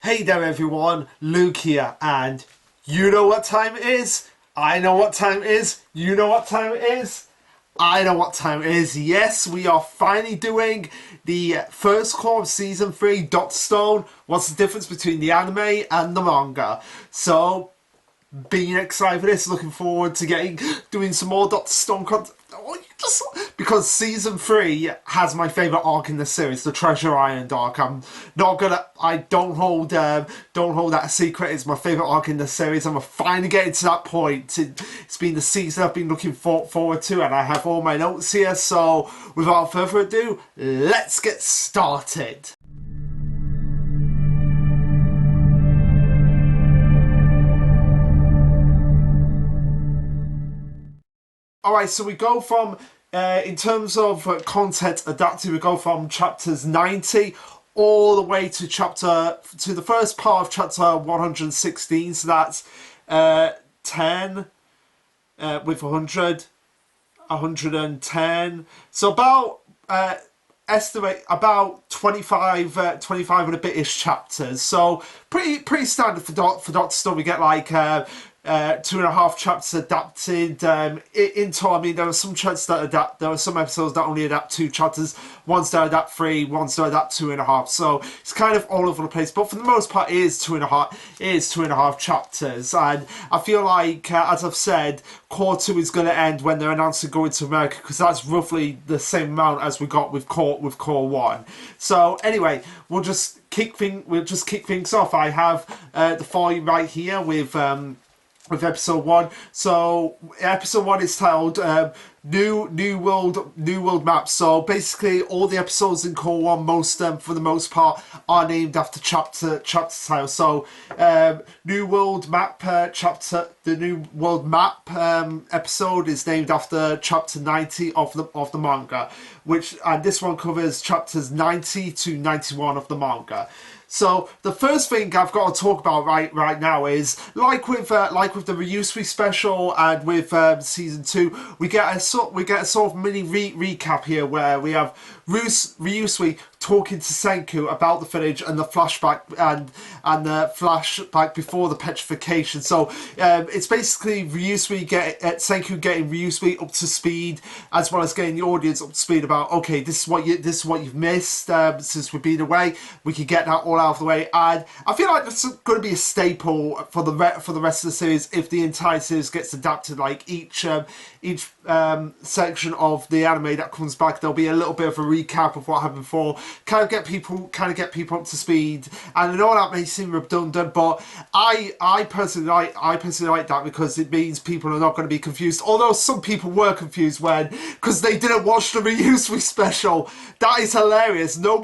Hey there everyone, Luke here, and you know what time it is? I know what time it is. You know what time it is? I know what time it is. Yes, we are finally doing the first core of Season 3, Dot Stone. What's the difference between the anime and the manga? So, being excited for this, looking forward to doing some more Dr. Stone content. Oh, because season 3 has my favourite arc in the series, the Treasure Island arc. I don't hold that a secret. It's my favourite arc in the series, and we're finally getting to that point. It's been the season I've been looking forward to, and I have all my notes here. So, without further ado, let's get started. Alright, so we go from, in terms of content adapted, we go from chapters 90 all the way to the first part of chapter 116, so that's 10 with 100, 110, so about, estimate about 25, 25 and a bit-ish chapters, so pretty standard for Doctor Stone. We get like, 2.5 chapters adapted into. I mean, there are some chapters that adapt. There are some episodes that only adapt 2 chapters. Ones that adapt 3. Ones that adapt 2.5. So it's kind of all over the place. But for the most part, it is 2.5. It is 2.5 chapters. And I feel like, as I've said, Core 2 is going to end when they're announcing going to America, because that's roughly the same amount as we got with Core 1. So anyway, we'll just kick things off. I have the file right here with episode 1. So episode 1 is titled New World Map. So basically all the episodes in Core 1, most for the most part, are named after chapter title. So New World Map the New World Map episode is named after chapter 90 of the manga, and this one covers chapters 90 to 91 of the manga. So the first thing I've got to talk about right now is like with the Ryusui special and with season 2, we get a sort of mini recap here where we have Ryusui talking to Senku about the village and the flashback and the flashback before the petrification. So it's basically Senku getting Ryusui up to speed, as well as getting the audience up to speed about, okay, this is what you've missed since we've been away. We can get that all out of the way, and I feel like that's going to be a staple for the rest of the series if the entire series gets adapted. Like each section of the anime that comes back, there'll be a little bit of a recap of what happened before, kind of get people up to speed. And I know that may seem redundant, but I personally like that, because it means people are not going to be confused. Although some people were confused because they didn't watch the Ryusui special. That is hilarious. Not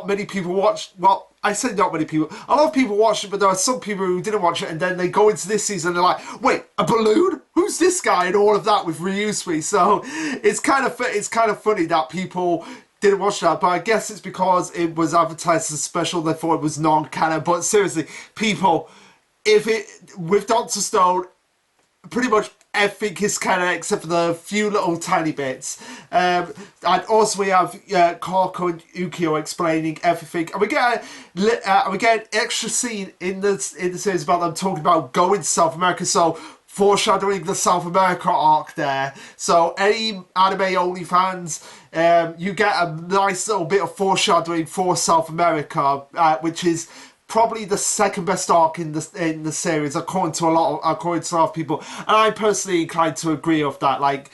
many people watched. Well, I say not many people. A lot of people watched it, but there are some people who didn't watch it, and then they go into this season and they're like, "Wait, a balloon? Who's this guy?" and all of that with Ryusui. So it's kind of funny that people didn't watch that, but I guess it's because it was advertised as a special. They thought it was non-canon. But seriously, people, with Doctor Stone, pretty much everything is canon except for the few little tiny bits. And also we have Kako and Ukyo explaining everything, and we get an extra scene in the series about them talking about going to South America. So foreshadowing the South America arc there. So any anime only fans, you get a nice little bit of foreshadowing for South America, which is probably the second best arc in the series, according to a lot of people, and I'm personally inclined to agree with that. Like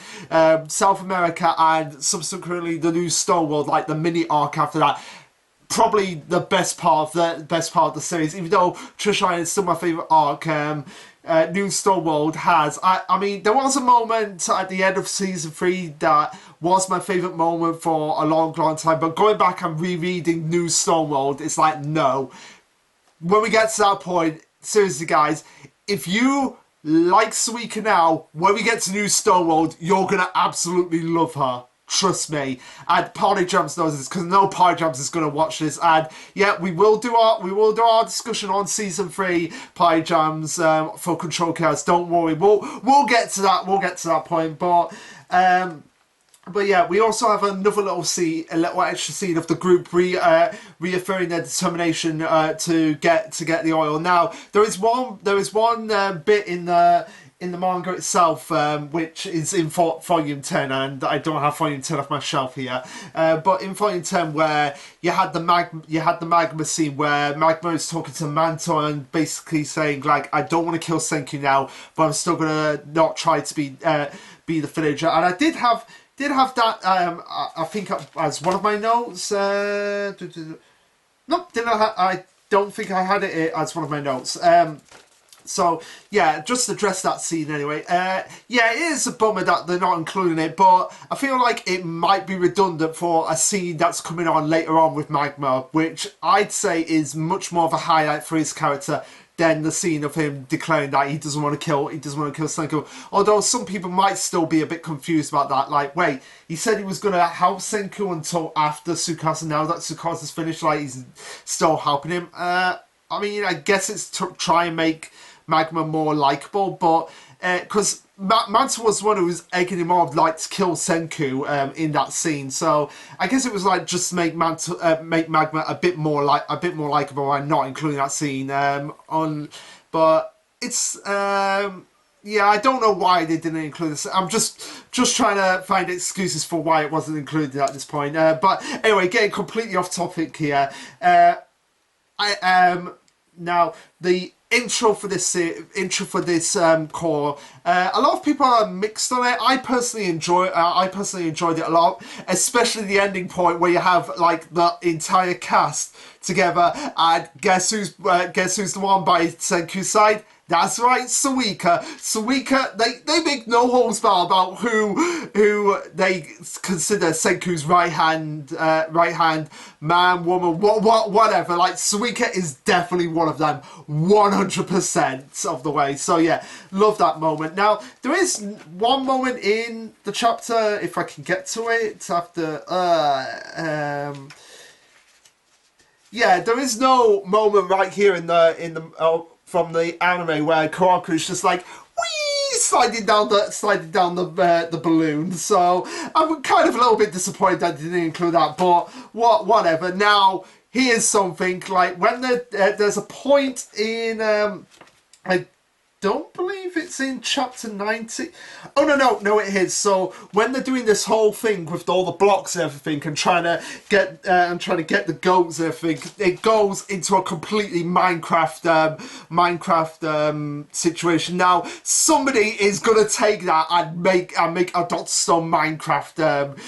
South America and subsequently the New Stone World, like the mini arc after that, probably the best part of the series. Even though Treasure Island is still my favorite arc, New Stone World has. I mean, there was a moment at the end of season 3 that was my favorite moment for a long time. But going back and rereading New Stone World, it's like, no. When we get to that point, seriously guys, if you like Suika now, when we get to New Stone World, you're gonna absolutely love her. Trust me. And Party Jams knows this, because I know Party Jams is gonna watch this. And yeah, we will do our discussion on season 3, Party Jams, for Control Chaos. Don't worry, we'll get to that. We'll get to that point. But But yeah, we also have another little scene, a little extra scene of the group reaffirming their determination to get the oil. Now there is one bit in the manga itself, which is in volume 10, and I don't have volume 10 off my shelf here. But in volume 10, where you had the magma scene where Magma is talking to Manto and basically saying like, I don't want to kill Senku now, but I'm still gonna not try to be the villager. And I did have that, I think, as one of my notes. Nope, I don't think I had it as one of my notes. So, yeah, just address that scene anyway. Yeah, it is a bummer that they're not including it, but I feel like it might be redundant for a scene that's coming on later on with Magma, which I'd say is much more of a highlight for his character than the scene of him declaring that he doesn't want to kill Senku. Although some people might still be a bit confused about that. Like, wait, he said he was going to help Senku until after Tsukasa. Now that Tsukasa's finished, like, he's still helping him. I mean, I guess it's to try and make Magma more likable, but because Manta was the one who was egging him on, like, to kill Senku in that scene. So I guess it was like just to make Magma a bit more likable and not including that scene but it's yeah, I don't know why they didn't include this. I'm just trying to find excuses for why it wasn't included at this point. But anyway, getting completely off topic here. Now the intro for this core. A lot of people are mixed on it. I personally enjoyed it a lot, especially the ending point where you have like the entire cast together, and guess who's the one by Senku's side? That's right, Suika. Suika, they make no holds barred about who they consider Senku's right hand man, woman, whatever. Like, Suika is definitely one of them, 100% of the way. So yeah, love that moment. Now there is one moment in the chapter, if I can get to it after. Yeah, there is no moment right here in the from the anime where Kawaku is just like whee, sliding down the balloon. So I'm kind of a little bit disappointed that they didn't include that, but whatever. Now here's something like when there's a point in I don't believe it's in chapter 90. Oh no, it is. So when they're doing this whole thing with all the blocks and everything and trying to get the goats and everything, it goes into a completely Minecraft situation. Now somebody is gonna take that and make a Dot Stone Minecraft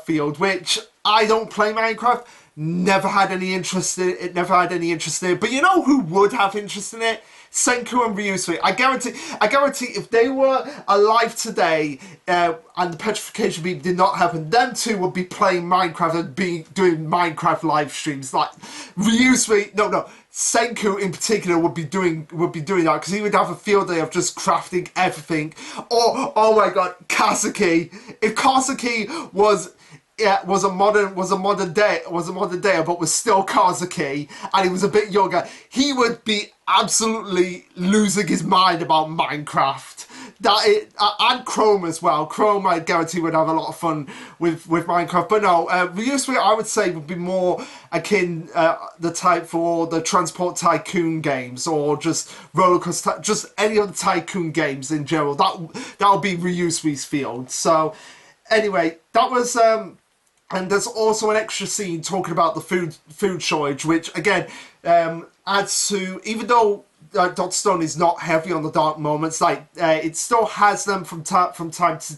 field, which I don't play Minecraft. Never had any interest in it. But you know who would have interest in it? Senku and Ryusui. I guarantee if they were alive today and the petrification beam did not happen, them two would be playing Minecraft and doing Minecraft live streams. Like Ryusui, no, Senku in particular would be doing that because he would have a field day of just crafting everything. Or oh my god, Kasuki. If Kasuki was a modern day, but was still Kazuki, and he was a bit younger, he would be absolutely losing his mind about Minecraft. And Chrome as well. Chrome, I guarantee, would have a lot of fun with Minecraft. But no, Ryusui, I would say, would be more akin the type for the Transport Tycoon games, or just roller coaster, just any other tycoon games in general. That would be Ryusui's field. So anyway, that was. And there's also an extra scene talking about the food shortage, which again adds to, even though Dot Stone is not heavy on the dark moments, like it still has them from time to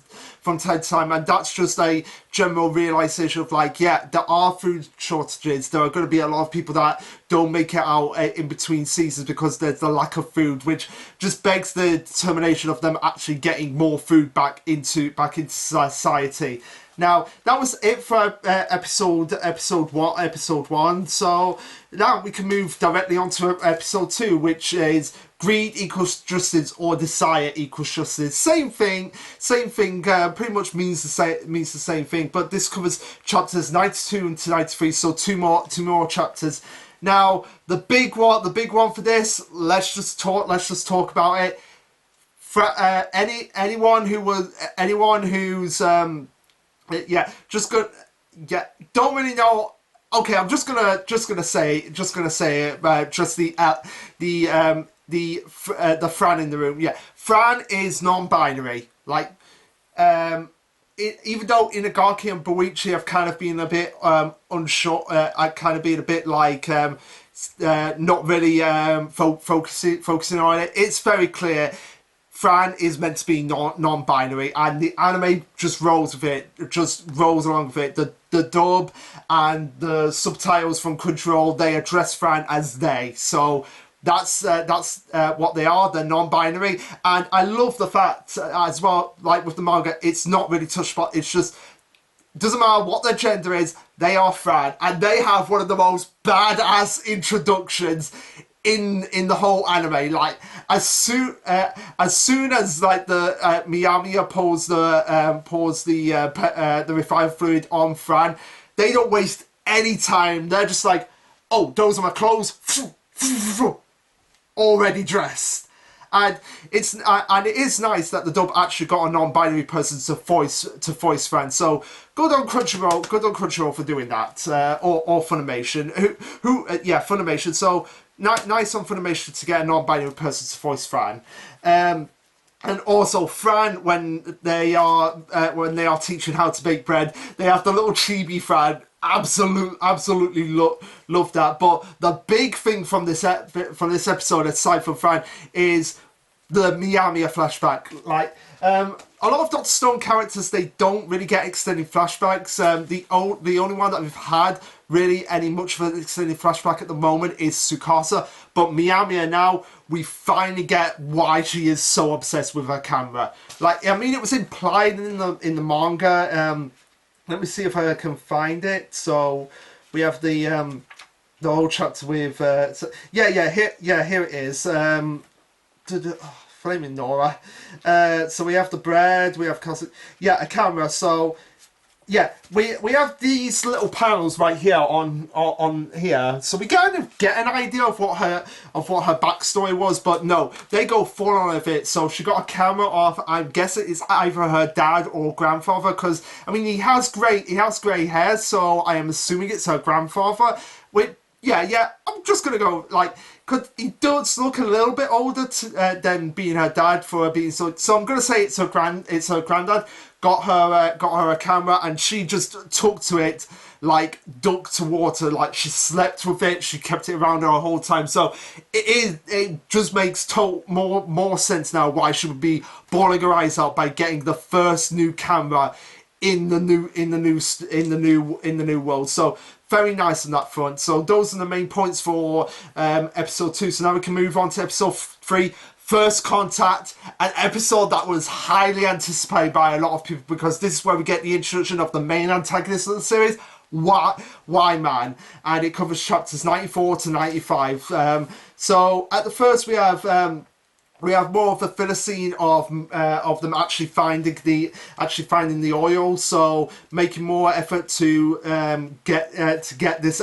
time, and that's just a general realization of like, yeah, there are food shortages. There are going to be a lot of people that don't make it out in between seasons because there's the lack of food, which just begs the determination of them actually getting more food back into society. Now that was it for episode one. So now we can move directly on to episode 2, which is greed equals justice or desire equals justice. Same thing. Pretty much means the same thing. But this covers chapters 92 to 93. So two more chapters. Now the big one for this. Let's just talk about it. For anyone who's Yeah, just good. Yeah, don't really know. Okay, I'm just gonna say it. Just the Fran in the room. Yeah, Fran is non-binary. Like, even though Inagaki and Boichi have kind of been a bit unsure, kind of been a bit like not really focusing on it. It's very clear Fran is meant to be non-binary, and the anime just rolls with it, just rolls along with it. The dub and the subtitles from Crunchyroll, they address Fran as they. So that's what they are. They're non-binary, and I love the fact as well. Like with the manga, it's not really touched upon. It's just doesn't matter what their gender is, they are Fran, and they have one of the most badass introductions in the whole anime. Like as soon as like the Miyamiya pours the refined fluid on Fran, they don't waste any time. They're just like, oh, those are my clothes, already dressed. And it is nice that the dub actually got a non-binary person to voice Fran. So good on Crunchyroll for doing that, or Funimation, Funimation. So nice on Funimation to get a non-binary person to voice Fran. And also Fran, when they are teaching how to bake bread, they have the little chibi Fran. Absolutely love that. But the big thing from this episode, aside from Fran, is the Miyamiya flashback. Like, a lot of Dr. Stone characters, they don't really get extended flashbacks. The only one that we've had really any much of an extended flashback at the moment is Tsukasa. But Miyamiya, now we finally get why she is so obsessed with her camera. Like, I mean, it was implied in the manga. Let me see if I can find it. So we have the whole chapter with here it is. Flaming Nora. So we have the bread. We have a camera. So yeah, we have these little panels right here on here, so we kind of get an idea of what her backstory was, but no, they go full on with it. So she got a camera off. I guess it is either her dad or grandfather, because I mean he has grey hair, so I am assuming it's her grandfather. Yeah, I'm just gonna go like, cause he does look a little bit older than being her dad for her being so. So I'm gonna say it's her granddad. Got her a camera, and she just took to it like duck to water. Like, she slept with it, she kept it around her the whole time. So it just makes more sense now why she would be bawling her eyes out by getting the first new camera in the new world. So very nice on that front. So those are the main points for episode 2. So now we can move on to episode 3. First Contact, an episode that was highly anticipated by a lot of people, because this is where we get the introduction of the main antagonist of the series, Why Man, and it covers chapters 94 to 95. So at the first we have more of the filler scene of them actually finding the oil, so making more effort to get this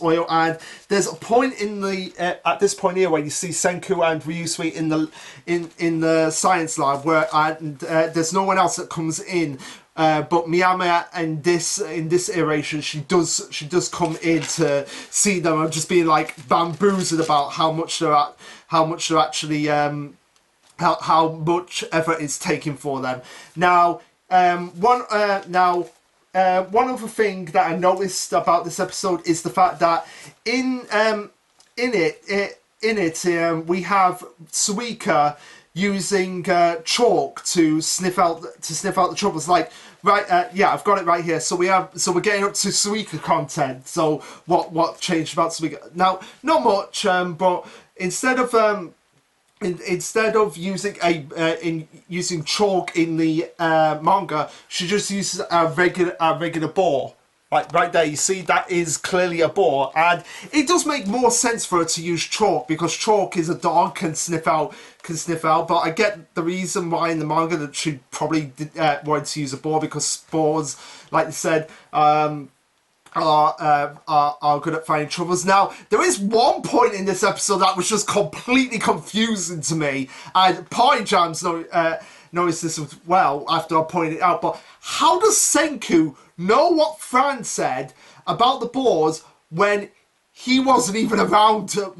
oil. And there's a point at this point here where you see Senku and Ryusui in the science lab, where there's no one else that comes in. But Miyamiya in this iteration, she does come in to see them, and just being like bamboozled about how much much effort it's taking for them. Now, one other thing that I noticed about this episode is the fact that in it we have Suika using chalk to sniff out the troubles. Like, right, I've got it right here. So we're getting up to Suika content. So what changed about Suika? Now, not much, but instead of using chalk in the manga, she just uses a regular ball. Like right there, you see that is clearly a ball, and it does make more sense for her to use chalk, because chalk is a dog, can sniff out. But I get the reason why in the manga that she probably wanted to use a ball, because spores, like you said, are good at finding troubles. Now, there is one point in this episode that was just completely confusing to me, and Party Jams noticed this as well after I pointed it out, but how does Senku know what Fran said about the boars when he wasn't even around to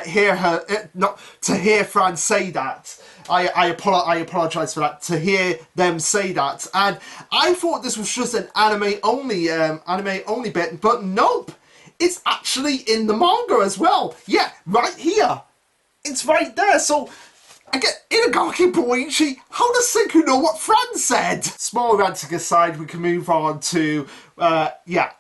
hear her, not to hear Fran say that? I apologize for that. To hear them say that, and I thought this was just an anime only bit, but nope, it's actually in the manga as well. Yeah, right here, it's right there. So I get Inagaki Boichi. How does Senku know what Fran said? Small ranting aside, we can move on to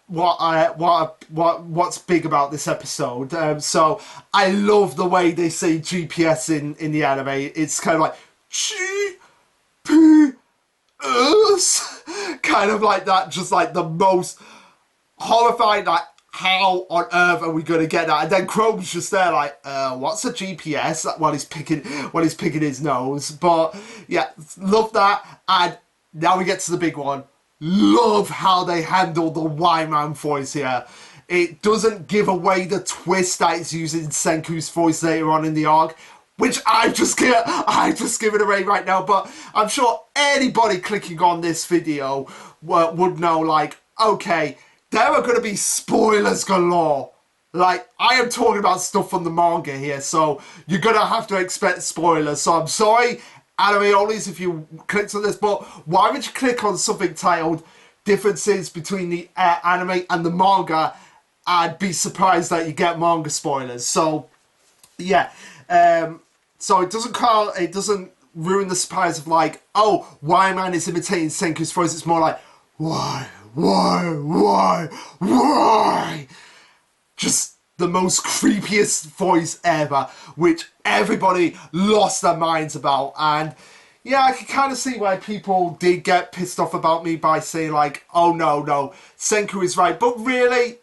what's big about this episode. So I love the way they say GPS in the anime. It's kind of like GPS, kind of like that, just like the most horrifying, like, how on earth are we going to get that? And then Chrome's just there like, what's a GPS? While he's picking his nose. But yeah, love that. And now we get to the big one. Love how they handle the Y-Man voice here. It doesn't give away the twist that it's using Senku's voice later on in the arc, which I've just given away right now. But I'm sure anybody clicking on this video would know, like, okay, there are going to be spoilers galore. Like, I am talking about stuff from the manga here, so you're going to have to expect spoilers. So I'm sorry, anime onlys, if you clicked on this, but why would you click on something titled Differences Between the Anime and the Manga and be surprised that you get manga spoilers? So, yeah. So it doesn't ruin the surprise of, like, oh, Y-Man is imitating Senku's voice. It's more like, why? Just the most creepiest voice ever, which everybody lost their minds about. And yeah, I can kind of see why people did get pissed off about me by saying, like, oh no, Senku is right. But really,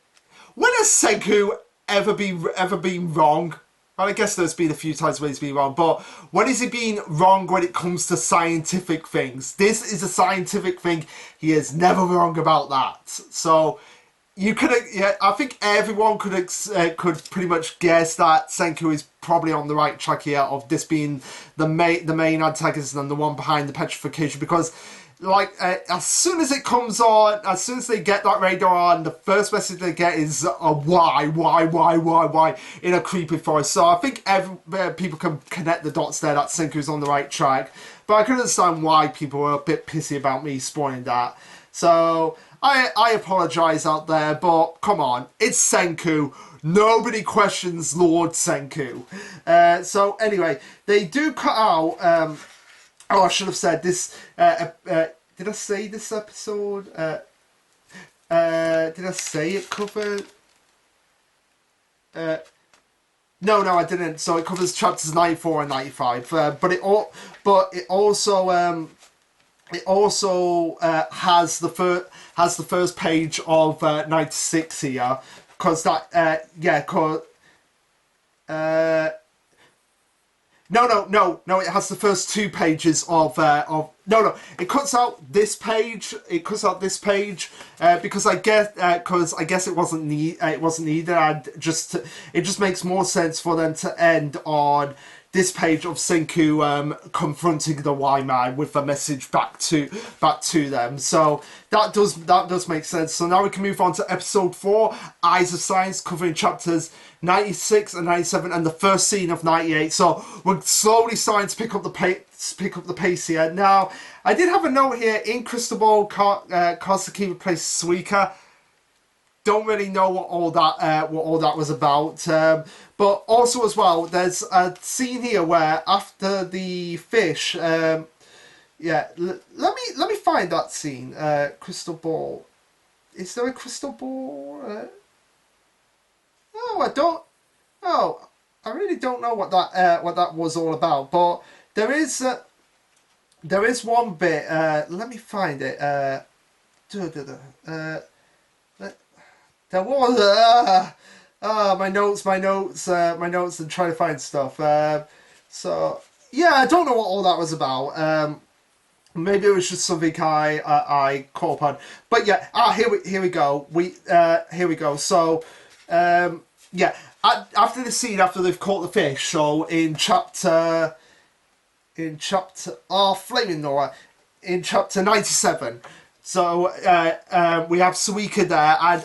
when has Senku ever been wrong? Well, I guess there's been a few times where he's been wrong, but when has he been wrong when it comes to scientific things? This is a scientific thing. He is never wrong about that. So you could, yeah, I think everyone could pretty much guess that Senku is probably on the right track here of this being the main antagonist and the one behind the petrification, because, like, as soon as it comes on, as soon as they get that radar on, the first message they get is a why in a creepy voice. So I think people can connect the dots there that Senku's on the right track. But I can understand why people were a bit pissy about me spoiling that. So I apologise out there, but come on, it's Senku. Nobody questions Lord Senku. So anyway, they do cut out... oh, I should have said this. Did I say this episode? Did I say it covered? No, I didn't. So it covers chapters 94 and 95. But it also has the first page of 96 here, because that No, it has the first 2 pages of it cuts out this page. Because I guess it wasn't needed. And it just makes more sense for them to end on this page of Senku confronting the Y-Man with a message back to them. So that does make sense. So now we can move on to episode 4, Eyes of Science, covering chapters 96 and 97 and the first scene of 98. So we're slowly starting to pick up the pace here. Now, I did have a note here: in Cristobal, Kosaki replaced Suika. Don't really know what all that was about. But also as well, there's a scene here where after the fish, let me find that scene. Crystal ball. Is there a crystal ball? I really don't know what that was all about. But there is one bit. Let me find it. There was my notes, and trying to find stuff. So yeah, I don't know what all that was about. Maybe it was just something I caught upon. But yeah, here we go. Here we go. So yeah, after the scene, after they've caught the fish, so in chapter in chapter, Flaming Nora, in chapter 97. So we have Suika there, and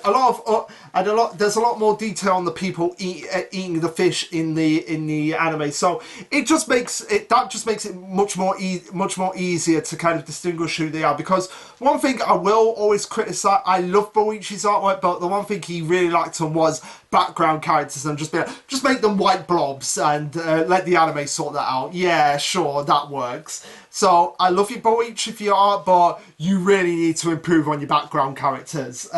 there's a lot more detail on the people eating the fish in the anime. So it just makes it much more easier to kind of distinguish who they are. Because one thing I will always criticize, I love Boichi's artwork, but the one thing he really liked on was background characters, and just make them white blobs and let the anime sort that out. Yeah, sure, that works. So I love you, Boichi, for your art, but you really need to improve on your background characters.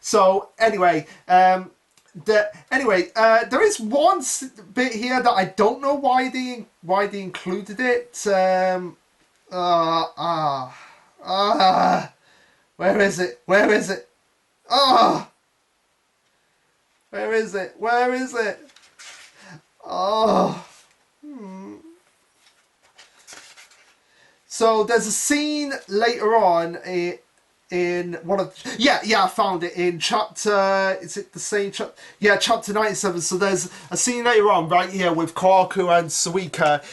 So anyway, there is one bit here that I don't know why they included it. Where is it? Where is it? Where is it? Where is it? So there's a scene later on in one of... I found it in chapter... Is it the same chapter? Yeah, chapter 97. So there's a scene later on right here with Kohaku and Suika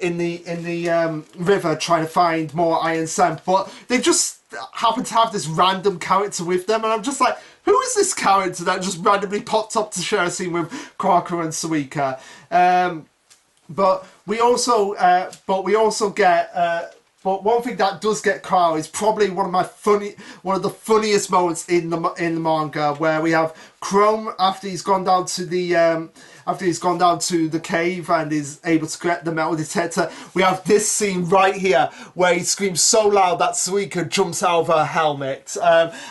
in the river trying to find more iron sand. But they just happen to have this random character with them. And I'm just like, who is this character that just randomly popped up to share a scene with Kohaku and Suika? But we also get... but one thing that does get Carl is probably one of the funniest moments in the manga, where we have Chrome after he's gone down to the cave and is able to get the metal detector. We have this scene right here where he screams so loud that Suika jumps out of her helmet.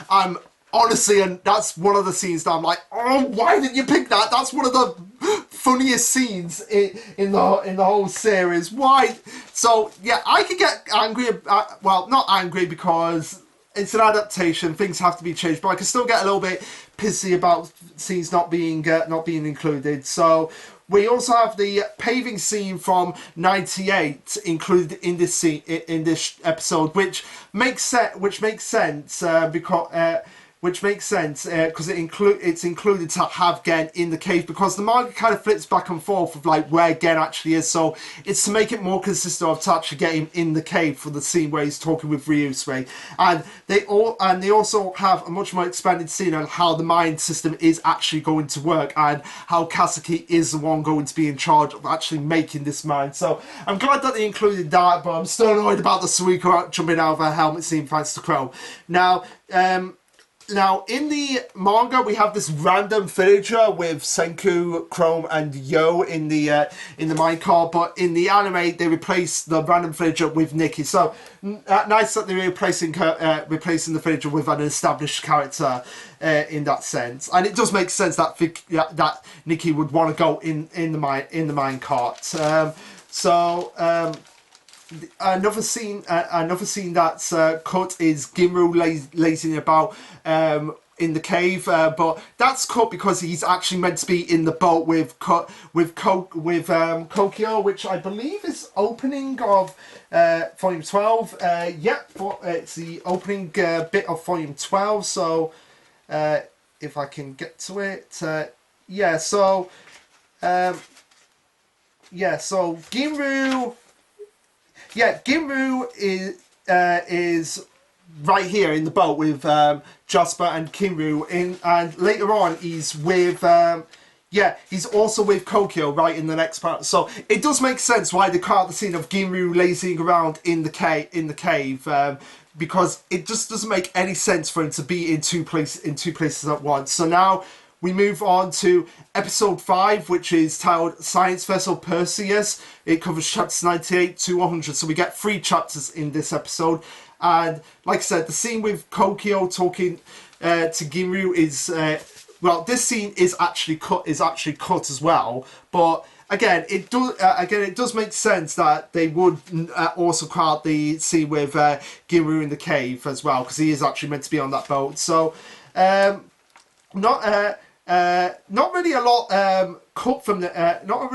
I'm honestly, and that's one of the scenes that I'm like, oh, why didn't you pick that? That's one of the funniest scenes in the whole series. Why? So yeah, I could get angry. Well, not angry because it's an adaptation. Things have to be changed, but I can still get a little bit pissy about scenes not being included. So we also have the paving scene from '98 included in this scene in this episode, which makes sense because. Which makes sense because it's included to have Gen in the cave, because the manga kind of flips back and forth of like where Gen actually is. So it's to make it more consistent of to actually get him in the cave for the scene where he's talking with Ryusui. And they also have a much more expanded scene on how the mind system is actually going to work, and how Kasaki is the one going to be in charge of actually making this mind. So I'm glad that they included that, but I'm still annoyed about the Suika jumping out of her helmet scene thanks to Crow. Now, in the manga, we have this random villager with Senku, Chrome, and Yo in the minecart, but in the anime, they replace the random villager with Nikki. So nice that they're replacing the villager with an established character in that sense, and it does make sense that Nikki would want to go in the minecart. Another scene that's cut is Ginru lazing about in the cave, but that's cut because he's actually meant to be in the boat with Kokyo, which I believe is opening of volume 12. It's the opening bit of volume 12. So if I can get to it, so Ginru. Yeah, Ginru is right here in the boat with Jasper and Kinru, and later on he's with he's also with Kokyo right in the next part. So it does make sense why they cut out the scene of Ginru lazing around in the cave, because it just doesn't make any sense for him to be in two places at once. So now we move on to episode 5, which is titled Science Vessel Perseus. It covers chapters 98 to 100, so we get 3 chapters in this episode. And like I said, the scene with Kokyo talking to Ginru is this scene is actually cut as well. But again, it does make sense that they would also cut out the scene with Ginru in the cave as well, because he is actually meant to be on that boat. So not really a lot cut from the not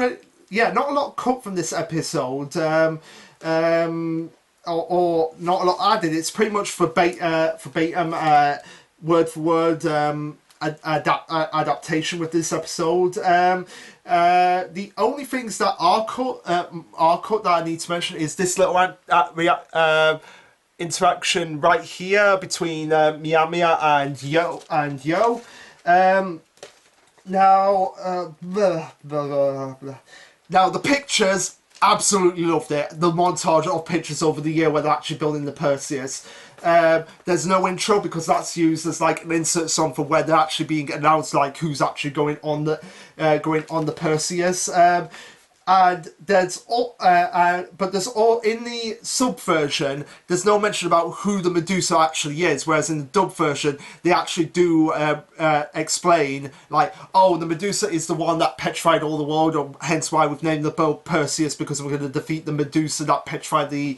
a lot cut from this episode, or not a lot added. It's pretty much verbatim, word for word, adaptation with this episode. The only things that are cut that I need to mention is this little interaction right here between Mia and Yo. Now, now the pictures, absolutely loved it. The montage of pictures over the year where they're actually building the Perseus. There's no intro because that's used as like an insert song for where they're actually being announced, like who's actually going on the Perseus. And there's all, but there's all in the sub version. There's no mention about who the Medusa actually is, whereas in the dub version they actually do explain, like, oh, the Medusa is the one that petrified all the world, or hence why we've named the boat Perseus, because we're going to defeat the Medusa that petrified the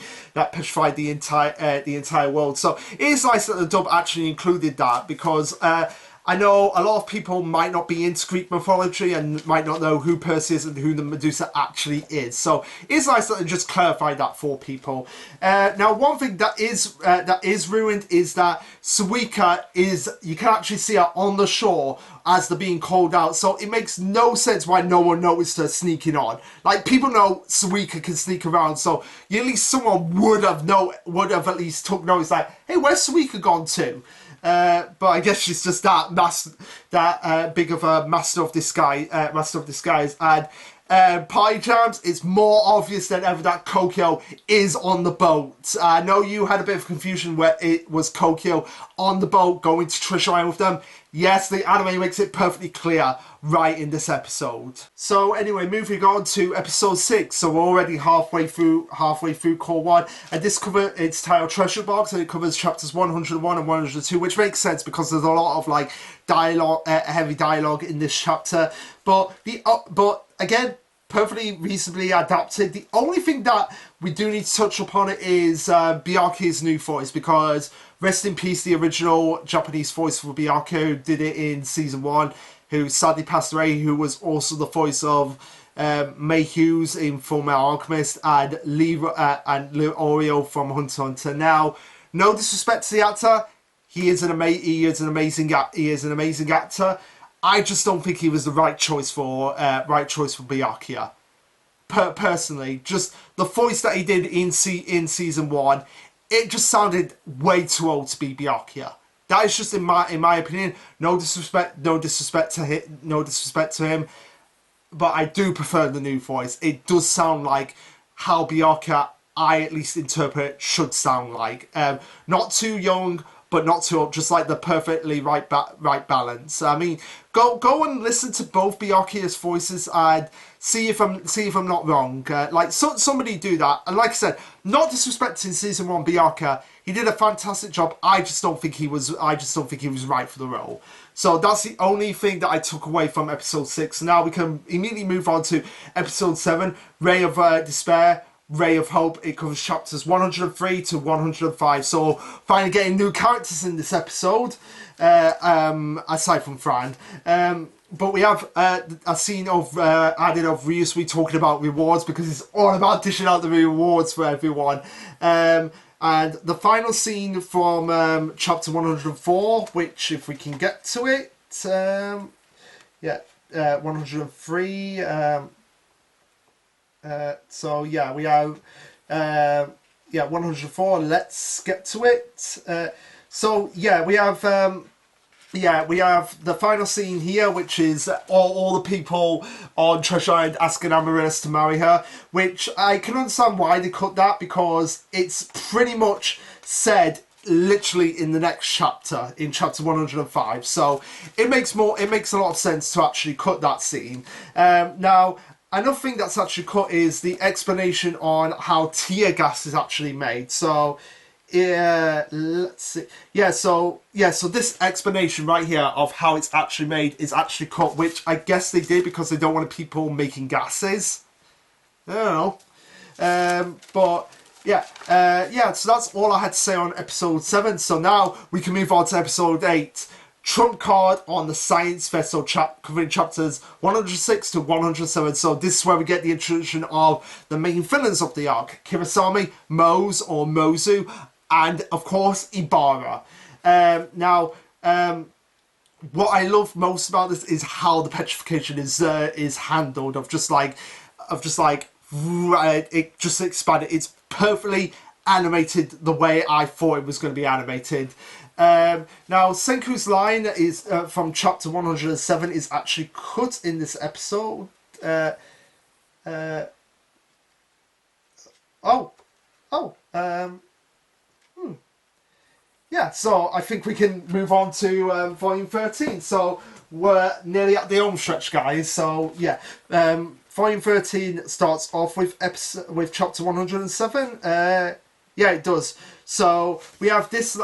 entire world. So it is nice that the dub actually included that, because I know a lot of people might not be into Greek mythology and might not know who Perseus and who the Medusa actually is. So it's nice that they just clarified that for people. Now, one thing that is ruined is that Suika you can actually see her on the shore as they're being called out. So it makes no sense why no one noticed her sneaking on. Like, people know Suika can sneak around, so at least someone would have at least took notice, like, hey, where's Suika gone to? But I guess she's just that big of a master of disguise. And Party Jams, it's more obvious than ever that Kokyo is on the boat. I know you had a bit of confusion where it was Kokyo on the boat going to Treasure Island with them. Yes, the anime makes it perfectly clear right in this episode. So anyway, moving on to episode 6. So we're already halfway through Cour 1, and this covers, it's titled Treasure Box, and it covers chapters 101 and 102, which makes sense because there's a lot of like dialogue, heavy dialogue in this chapter. But again, perfectly reasonably adapted. The only thing that we do need to touch upon it is Byakuya's new voice, because rest in peace the original Japanese voice for Byakuya, who did it in season 1, who sadly passed away, who was also the voice of May Hughes in Fullmetal Alchemist, and Oreo from Hunter x Hunter. Now, no disrespect to the actor, he is an amazing actor. I just don't think he was the right choice for Byakuya. Personally, just the voice that he did in season 1, it just sounded way too old to be Byakuya. That is just in my opinion. No disrespect to him, but I do prefer the new voice. It does sound like how Byakuya, I at least interpret, should sound like. Not too young, but not too old, just like the perfectly right balance. I mean, go and listen to both Byakuya's voices and see if I'm not wrong. Somebody do that. And like I said, not disrespecting season 1 Byakuya, he did a fantastic job. I just don't think he was right for the role. So that's the only thing that I took away from episode 6. Now we can immediately move on to episode 7, Ray of Despair, Ray of Hope. It covers chapters 103 to 105. So finally getting new characters in this episode, aside from Fran. But we have a scene of added of Ryusui talking about rewards, because it's all about dishing out the rewards for everyone. And the final scene from chapter 104, which, if we can get to it, 103. So yeah, we have 104. Let's get to it. So yeah, we have the final scene here, which is all the people on Treasure Island asking Amaryllis to marry her, which I can understand why they cut that, because it's pretty much said literally in the next chapter, in chapter 105. So it makes a lot of sense to actually cut that scene. Now, another thing that's actually cut is the explanation on how tear gas is actually made. So let's see. So this explanation right here of how it's actually made is actually cut, which I guess they did because they don't want people making gases. I don't know. So that's all I had to say on episode 7. So now we can move on to episode 8. Trump card on the science vessel, covering chapters 106 to 107. So this is where we get the introduction of the main villains of the arc: Kirasami, Mose or Mozu, and of course Ibara. what I love most about this is how the petrification is handled. Of just like it just expanded. It's perfectly animated the way I thought it was going to be animated. Now, Senku's line is from chapter 107 is actually cut in this episode. Uh, uh, oh, oh, yeah. So I think we can move on to volume 13. So we're nearly at the home stretch, guys. So yeah, volume 13 starts off with chapter 107. Yeah, it does. So we have this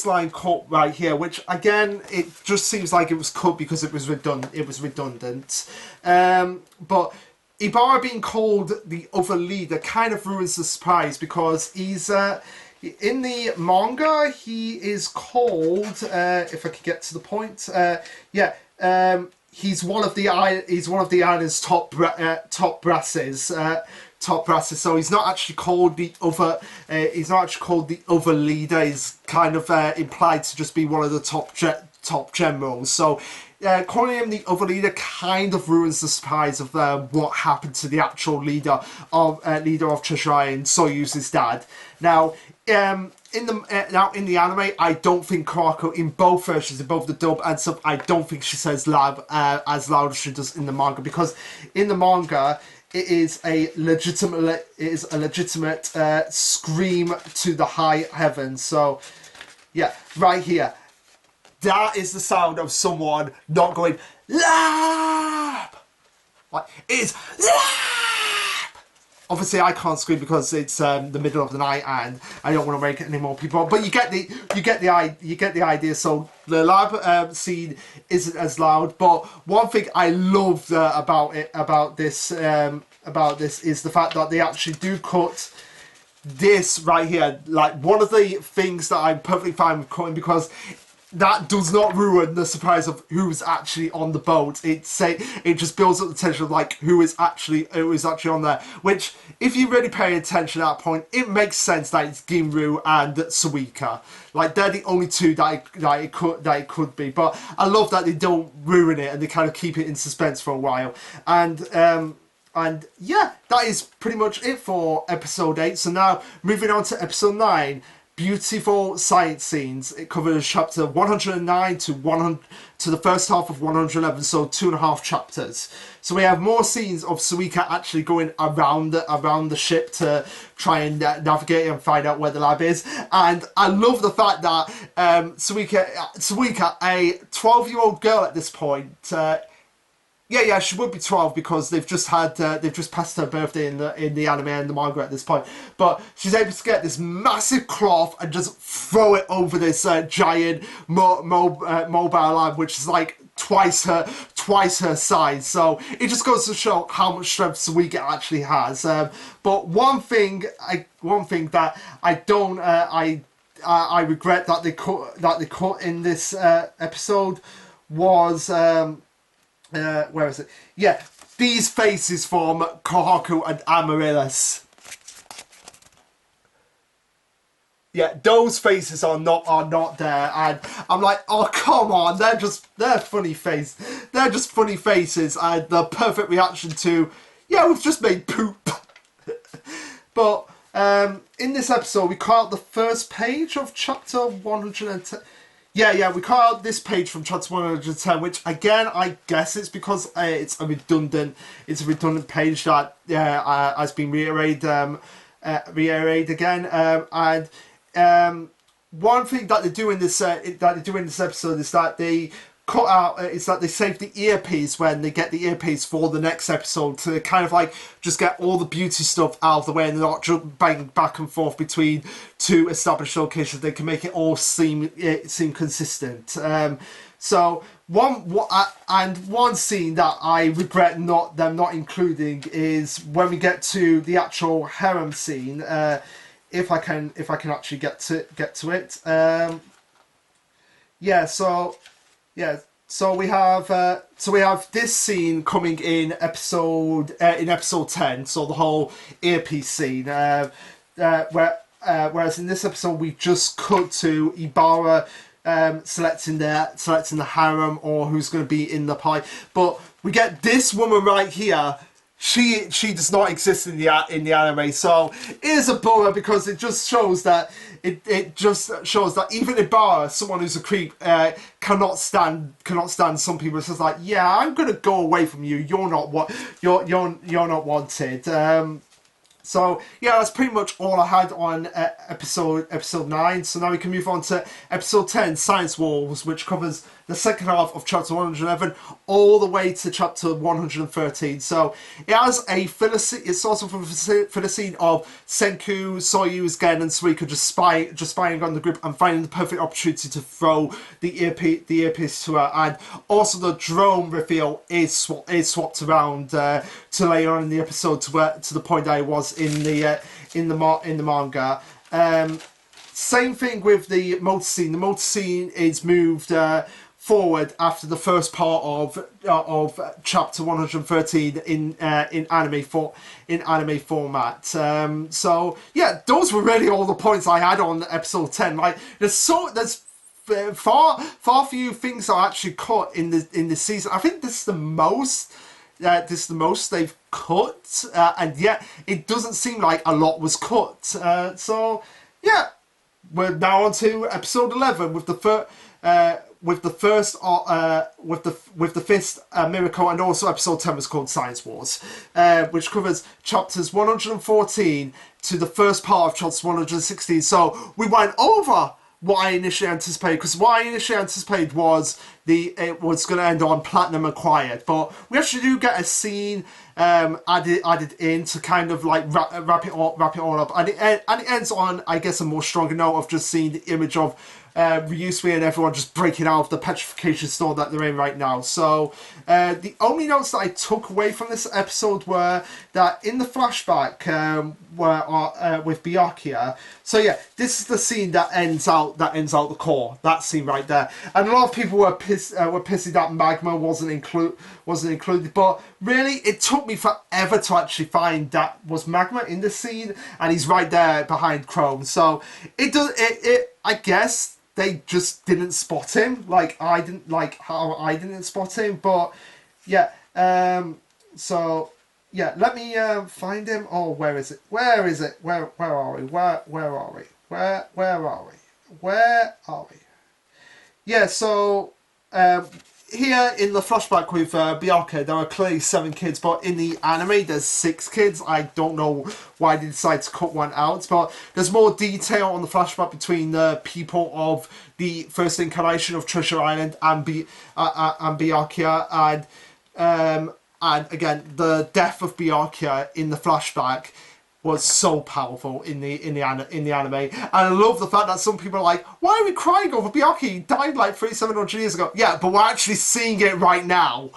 line cut right here, which again it just seems like it was cut because it was redundant. But Ibarra being called the other leader kind of ruins the surprise because he's in the manga he is called if I could get to the point he's one of the island's top brasses. So he's not actually called the other. He's not actually called the other leader. He's kind of implied to just be one of the top generals. So calling him the other leader kind of ruins the surprise of what happened to the actual leader of Treasure Island, Soyuz's dad. Now, in the anime, I don't think Kurako, in both versions, in both the dub and sub, I don't think she says as loud as she does in the manga, because in the manga it is a legitimate scream to the high heavens. So yeah, right here, that is the sound of someone not going lab. Like it's lab. Obviously, I can't scream because it's the middle of the night, and I don't want to wake any more people. But you get the idea. So the lab scene isn't as loud. But one thing I loved about this is the fact that they actually do cut this right here. Like one of the things that I'm perfectly fine with cutting, because that does not ruin the surprise of who's actually on the boat. It just builds up the tension of like who is actually on there. Which, if you really pay attention at that point, it makes sense that it's Ginru and Suika. Like they're the only two that it could be. But I love that they don't ruin it and they kind of keep it in suspense for a while. And yeah, that is pretty much it for episode 8. So now moving on to episode 9. Beautiful science scenes. It covers chapter 109 to the first half of 111, so 2.5 chapters. So we have more scenes of Suika actually going around the ship to try and navigate and find out where the lab is. And I love the fact that Suika, a 12-year-old girl at this point. Yeah, she would be 12 because they've just passed her birthday in the anime and the manga at this point. But she's able to get this massive cloth and just throw it over this giant mobile lab, which is like twice her size. So it just goes to show how much strength Suika actually has. But one thing that I regret that they cut in this episode was. Where is it? Yeah, these faces from Kohaku and Amaryllis. Yeah, those faces are not there, and I'm like, oh come on, they're funny faces. They're just funny faces, and the perfect reaction to, yeah, we've just made poop. But in this episode, we cut out the first page of chapter 110. Yeah, we cut out this page from chapter 110, which again, I guess it's because it's a redundant page that has been reiterated again. One thing that they do in this episode is that they cut out they save the earpiece when they get the earpiece for the next episode to kind of like just get all the beauty stuff out of the way and not just bang back and forth between two established locations. They can make it all seem consistent. So one scene that I regret them not including is when we get to the actual harem scene. If I can actually get to it. So we have this scene coming in episode 10. So the whole earpiece scene, whereas in this episode we just cut to Ibarra selecting the harem or who's going to be in the pie. But we get this woman right here. She does not exist in the anime, so it is a bummer because it just shows that even Ibarra, someone who's a creep, cannot stand some people. It's just like, yeah, I'm gonna go away from you. You're not not wanted. So yeah, that's pretty much all I had on episode 9. So now we can move on to episode 10, Science Wars, which covers the second half of chapter 111 all the way to chapter 113. So it has a filler scene. It's also from a filler scene of Senku, Soyuz, Gen, and Suika just spying on the group and finding the perfect opportunity to throw the earpiece to her. And also the drone reveal is swapped around to later on in the episode to the point that it was in the manga. Same thing with the motor scene. The motor scene is moved forward after the first part of chapter 113 in anime format. So yeah, those were really all the points I had on episode 10. Like there's far few things that are actually cut in this season. I think this is the most. This is the most they've cut, and yet it doesn't seem like a lot was cut. So yeah, we're now on to episode 11 with the fifth miracle, and also episode 10 was called Science Wars, which covers chapters 114 to the first part of chapter 116. So we went over what I initially anticipated, because what I initially anticipated was it was going to end on Platinum Acquired, but we actually do get a scene added in to kind of like wrap it all up, and it ends on, I guess, a more stronger note of just seeing the image of Ryusui and everyone just breaking out of the petrification storm that they're in right now. So the only notes that I took away from this episode were that in the flashback with Byakuya. So yeah, this is the scene that ends out the core. That scene right there, and a lot of people were pissed that Magma wasn't included. But really, it took me forever to actually find that was Magma in the scene, and he's right there behind Chrome. So I guess they just didn't spot him, like I didn't spot him. But yeah, so yeah, let me find him. Oh, where is it? Where are we? Where are we? Yeah, so here in the flashback with Byakuya, there are clearly 7 kids, but in the anime there's 6 kids. I don't know why they decided to cut one out, but there's more detail on the flashback between the people of the first incarnation of Treasure Island and Byakuya, and again, the death of Byakuya in the flashback was so powerful in the anime, and I love the fact that some people are like, "Why are we crying over Byakuya? He died like 3,700 years ago." Yeah, but we're actually seeing it right now.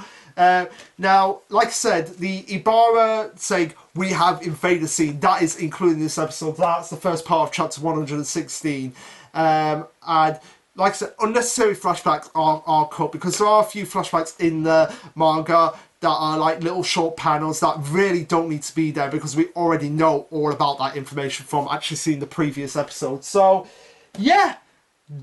Now, like I said, the Ibarra saying we have invaded scene that is included in this episode. That's the first part of chapter 116, and like I said, unnecessary flashbacks are cut because there are a few flashbacks in the manga that are like little short panels that really don't need to be there because we already know all about that information from actually seeing the previous episode. So yeah,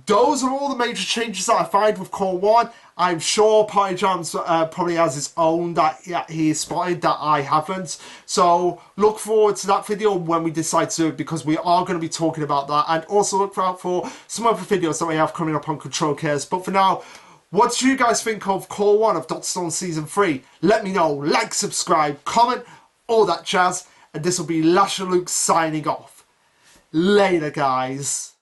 those are all the major changes that I find with Core 1. I'm sure Party Jams probably has his own that he spotted that I haven't. So look forward to that video when we decide to do it, because we are going to be talking about that. And also look out for some other videos that we have coming up on Control Cares. But for now, what do you guys think of Core 1 of Dr. Stone Season 3? Let me know. Like, subscribe, comment, all that jazz. And this will be Lasherluke signing off. Later, guys.